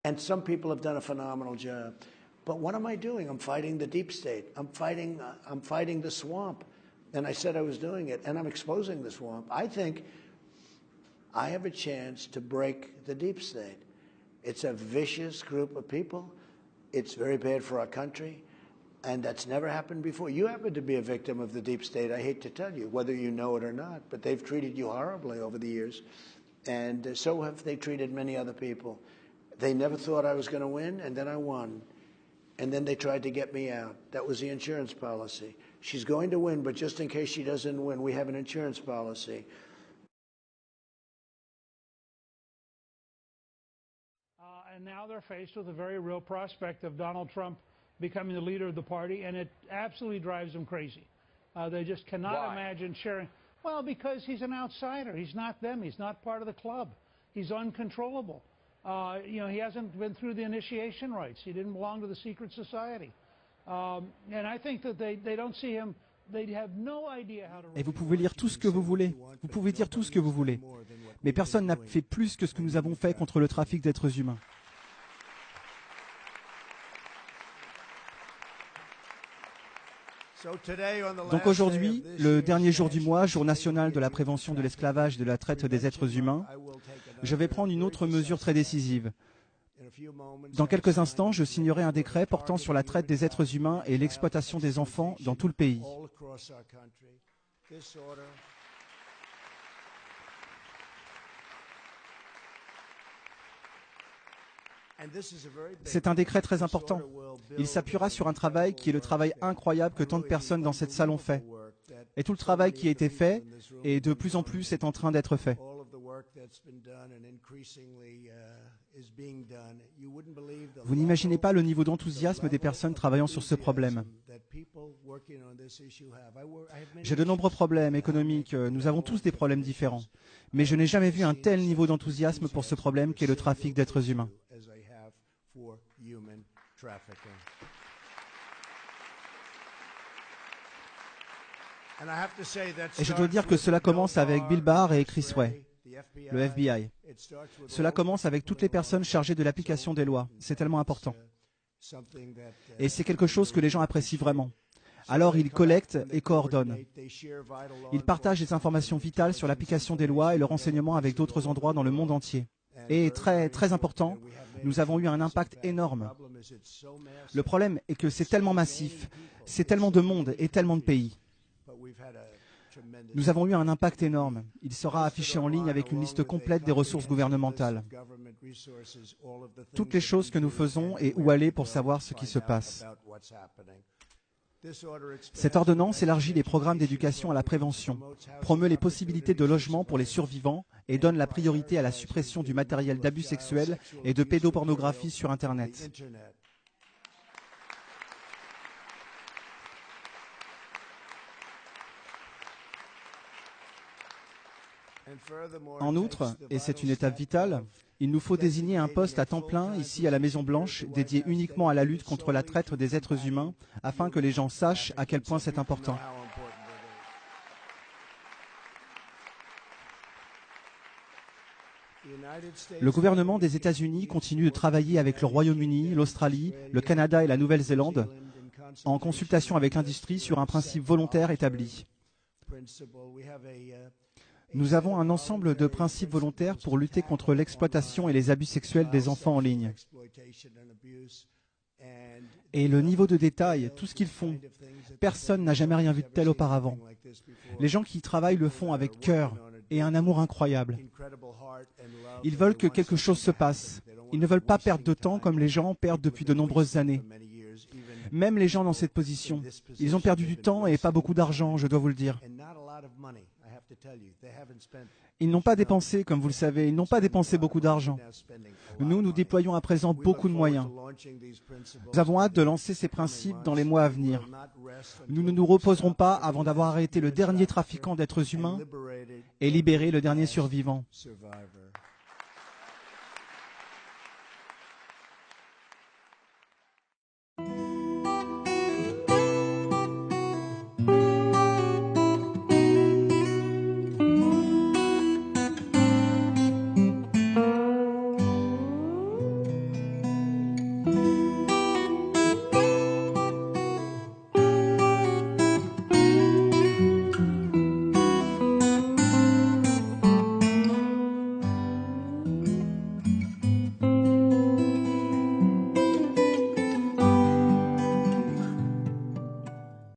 And some people have done a phenomenal job. But what am I doing? I'm fighting the deep state. I'm fighting the swamp. And I said I was doing it, and I'm exposing the swamp. I think I have a chance to break the deep state. It's a vicious group of people. It's very bad for our country, and that's never happened before. You happen to be a victim of the deep state, I hate to tell you, whether you know it or not, but they've treated you horribly over the years, and so have they treated many other people. They never thought I was going to win, and then I won. And then they tried to get me out. That was the insurance policy. She's going to win, but just in case she doesn't win, we have an insurance policy. And now they're faced with a very real prospect of Donald Trump becoming the leader of the party, and it absolutely drives them crazy. They just cannot imagine sharing. Well, because he's an outsider. He's not them. He's not part of the club. He's uncontrollable. He hasn't been through the initiation rites. He didn't belong to the secret society. And I think that they don't see him. They have no idea how to. Et vous pouvez lire tout ce que vous voulez. Vous pouvez dire tout ce que vous voulez. Mais personne n'a fait plus que ce que nous avons fait contre le trafic d'êtres humains. Donc aujourd'hui, le dernier jour du mois, jour national de la prévention de l'esclavage et de la traite des êtres humains, je vais prendre une autre mesure très décisive. Dans quelques instants, je signerai un décret portant sur la traite des êtres humains et l'exploitation des enfants dans tout le pays. C'est un décret très important. Il s'appuiera sur un travail qui est le travail incroyable que tant de personnes dans cette salle ont fait. Et tout le travail qui a été fait, et de plus en plus est en train d'être fait. Vous n'imaginez pas le niveau d'enthousiasme des personnes travaillant sur ce problème. J'ai de nombreux problèmes économiques, nous avons tous des problèmes différents. Mais je n'ai jamais vu un tel niveau d'enthousiasme pour ce problème qu'est le trafic d'êtres humains. Et je dois dire que cela commence avec Bill Barr et Chris Wray, le FBI. Cela commence avec toutes les personnes chargées de l'application des lois. C'est tellement important. Et c'est quelque chose que les gens apprécient vraiment. Alors ils collectent et coordonnent. Ils partagent des informations vitales sur l'application des lois et le renseignement avec d'autres endroits dans le monde entier. Et très, très important, nous avons eu un impact énorme. Le problème est que c'est tellement massif, c'est tellement de monde et tellement de pays. Nous avons eu un impact énorme. Il sera affiché en ligne avec une liste complète des ressources gouvernementales. Toutes les choses que nous faisons et où aller pour savoir ce qui se passe. Cette ordonnance élargit les programmes d'éducation à la prévention, promeut les possibilités de logement pour les survivants et donne la priorité à la suppression du matériel d'abus sexuels et de pédopornographie sur Internet. En outre, et c'est une étape vitale, il nous faut désigner un poste à temps plein ici à la Maison-Blanche dédié uniquement à la lutte contre la traite des êtres humains afin que les gens sachent à quel point c'est important. Le gouvernement des États-Unis continue de travailler avec le Royaume-Uni, l'Australie, le Canada et la Nouvelle-Zélande en consultation avec l'industrie sur un principe volontaire établi. Nous avons un ensemble de principes volontaires pour lutter contre l'exploitation et les abus sexuels des enfants en ligne. Et le niveau de détail, tout ce qu'ils font, personne n'a jamais rien vu de tel auparavant. Les gens qui y travaillent le font avec cœur et un amour incroyable. Ils veulent que quelque chose se passe. Ils ne veulent pas perdre de temps comme les gens perdent depuis de nombreuses années. Même les gens dans cette position, ils ont perdu du temps et pas beaucoup d'argent, je dois vous le dire. Ils n'ont pas dépensé, comme vous le savez, ils n'ont pas dépensé beaucoup d'argent. Nous déployons à présent beaucoup de moyens. Nous avons hâte de lancer ces principes dans les mois à venir. Nous ne nous reposerons pas avant d'avoir arrêté le dernier trafiquant d'êtres humains et libéré le dernier survivant.